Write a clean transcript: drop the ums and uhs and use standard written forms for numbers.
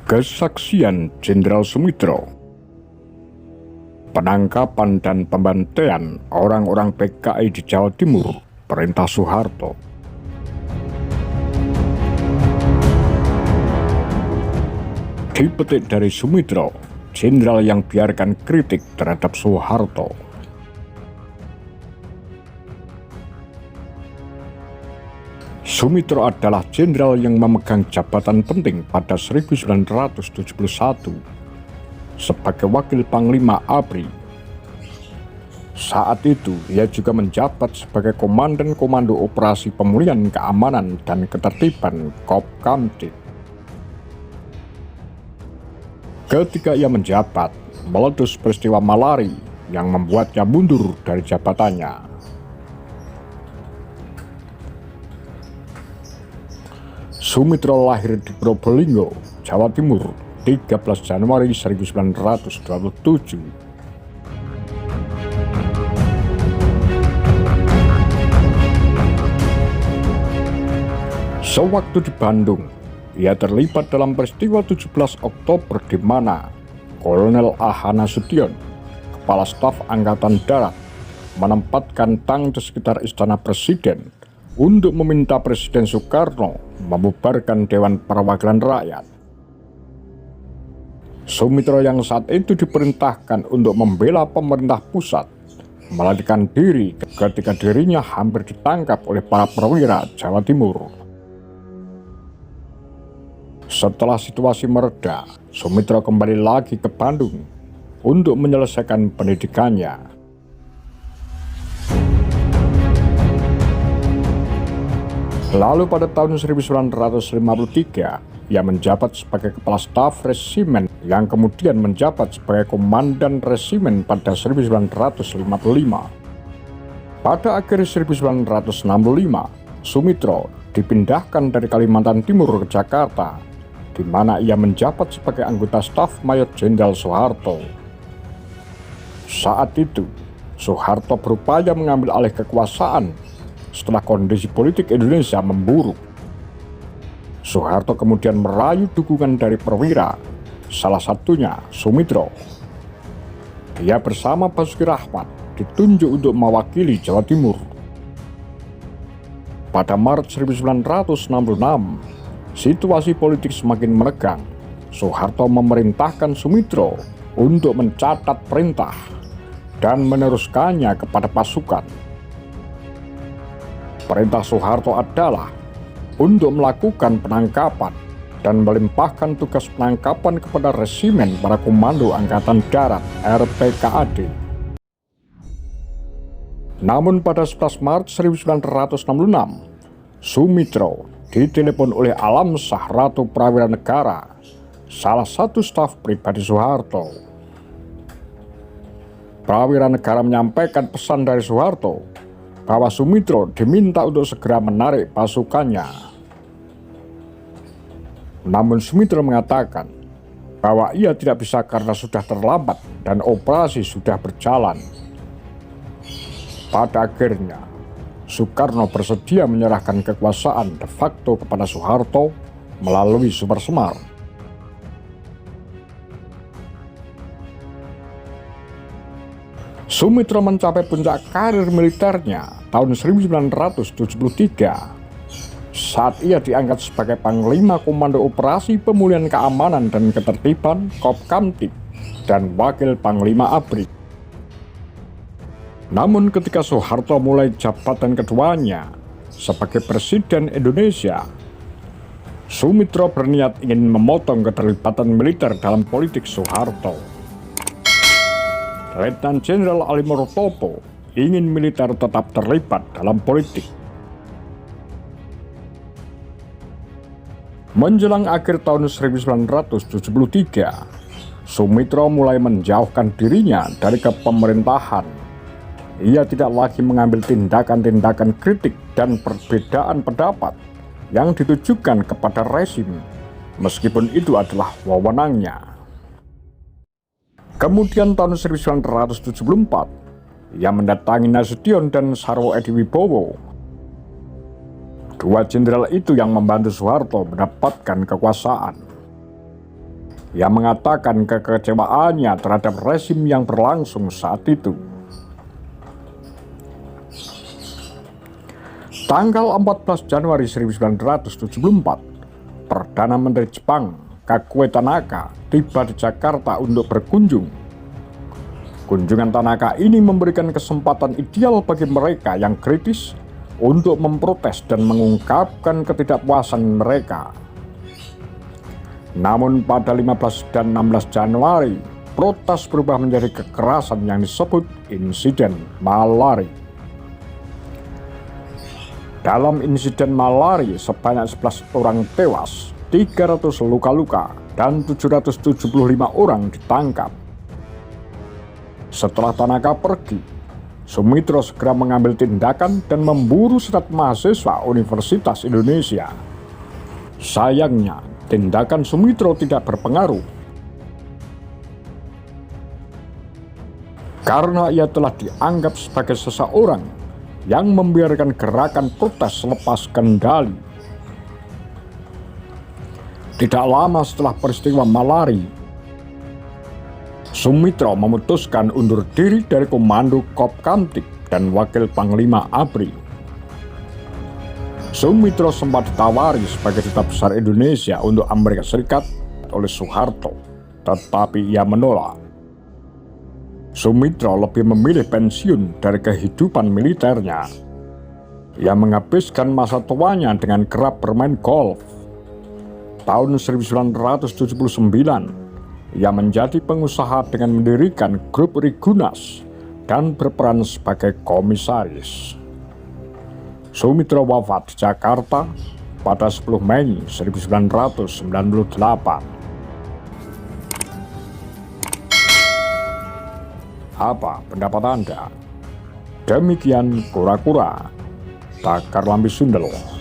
Kesaksian Jenderal Soemitro. Penangkapan dan pembantaian orang-orang PKI di Jawa Timur, perintah Soeharto. Dipetik dari Soemitro, jenderal yang biarkan kritik terhadap Soeharto. Soemitro adalah jenderal yang memegang jabatan penting pada 1971 sebagai Wakil Panglima ABRI. Saat itu, ia juga menjabat sebagai Komandan Komando Operasi Pemulihan Keamanan dan Ketertiban Kopkamtib. Ketika ia menjabat, meletus peristiwa Malari yang membuatnya mundur dari jabatannya. Soemitro lahir di Probolinggo, Jawa Timur, 13 Januari 1927. Sewaktu di Bandung, ia terlibat dalam peristiwa 17 Oktober di mana Kolonel A.H. Nasution, Kepala Staf Angkatan Darat, menempatkan tank di sekitar Istana Presiden untuk meminta Presiden Soekarno membubarkan Dewan Perwakilan Rakyat. Soemitro yang saat itu diperintahkan untuk membela pemerintah pusat melarikan diri ketika dirinya hampir ditangkap oleh para perwira Jawa Timur. Setelah situasi mereda, Soemitro kembali lagi ke Bandung untuk menyelesaikan pendidikannya. Lalu pada tahun 1953, ia menjabat sebagai Kepala Staf Resimen yang kemudian menjabat sebagai Komandan Resimen pada 1955. Pada akhir 1965, Soemitro dipindahkan dari Kalimantan Timur ke Jakarta, di mana ia menjabat sebagai anggota staf Mayor Jenderal Soeharto. Saat itu, Soeharto berupaya mengambil alih kekuasaan setelah kondisi politik Indonesia memburuk. Soeharto kemudian merayu dukungan dari perwira, salah satunya Soemitro. Dia bersama Basuki Rahmat ditunjuk untuk mewakili Jawa Timur. Pada Maret 1966, situasi politik semakin menegang. Soeharto memerintahkan Soemitro untuk mencatat perintah dan meneruskannya kepada pasukan. Perintah Soeharto adalah untuk melakukan penangkapan dan melimpahkan tugas penangkapan kepada Resimen para Komando Angkatan Darat (RPKAD). Namun pada 11 Maret 1966, Soemitro ditelepon oleh Alam Shah Ratu Prawira Negara, salah satu staf pribadi Soeharto. Prawira Negara menyampaikan pesan dari Soeharto bahwa Soemitro diminta untuk segera menarik pasukannya. Namun Soemitro mengatakan bahwa ia tidak bisa karena sudah terlambat dan operasi sudah berjalan. Pada akhirnya, Soekarno bersedia menyerahkan kekuasaan de facto kepada Soeharto melalui Super Semar. Soemitro mencapai puncak karir militernya tahun 1973 saat ia diangkat sebagai Panglima Komando Operasi Pemulihan Keamanan dan Ketertiban Kopkamtib dan Wakil Panglima ABRI. Namun ketika Soeharto mulai jabatan keduanya sebagai Presiden Indonesia, Soemitro berniat ingin memotong keterlibatan militer dalam politik Soeharto. Letnan Jenderal Ali Murtopo ingin militer tetap terlibat dalam politik. Menjelang akhir tahun 1973, Soemitro mulai menjauhkan dirinya dari kepemerintahan. Ia tidak lagi mengambil tindakan-tindakan kritik dan perbedaan pendapat yang ditujukan kepada rezim, meskipun itu adalah wewenangnya. Kemudian tahun 1974, ia mendatangi Nasution dan Sarwo Edi Wibowo. Dua jenderal itu yang membantu Soeharto mendapatkan kekuasaan. Ia mengatakan kekecewaannya terhadap rezim yang berlangsung saat itu. Tanggal 14 Januari 1974, Perdana Menteri Jepang Kague Tanaka tiba di Jakarta untuk berkunjung. Kunjungan Tanaka ini memberikan kesempatan ideal bagi mereka yang kritis untuk memprotes dan mengungkapkan ketidakpuasan mereka. Namun pada 15 dan 16 Januari, protes berubah menjadi kekerasan yang disebut insiden Malari. Dalam insiden Malari, sebanyak 11 orang tewas, 300 luka-luka, dan 775 orang ditangkap. Setelah Tanaka pergi, Sumitro segera mengambil tindakan dan memburu serat mahasiswa Universitas Indonesia. Sayangnya, tindakan Sumitro tidak berpengaruh karena ia telah dianggap sebagai seseorang yang membiarkan gerakan protes lepas kendali. Tidak lama setelah peristiwa Malari, Sumitro memutuskan undur diri dari Komando Kopkamtib dan Wakil Panglima ABRI. Sumitro sempat ditawari sebagai duta besar Indonesia untuk Amerika Serikat oleh Soeharto, tetapi ia menolak. Sumitro lebih memilih pensiun dari kehidupan militernya. Ia menghabiskan masa tuanya dengan kerap bermain golf. Tahun 1979, ia menjadi pengusaha dengan mendirikan grup Rigunas dan berperan sebagai komisaris. Sumitro wafat di Jakarta pada 10 Mei 1998. Apa pendapat Anda? Demikian kura-kura Takar Lambi Sundel.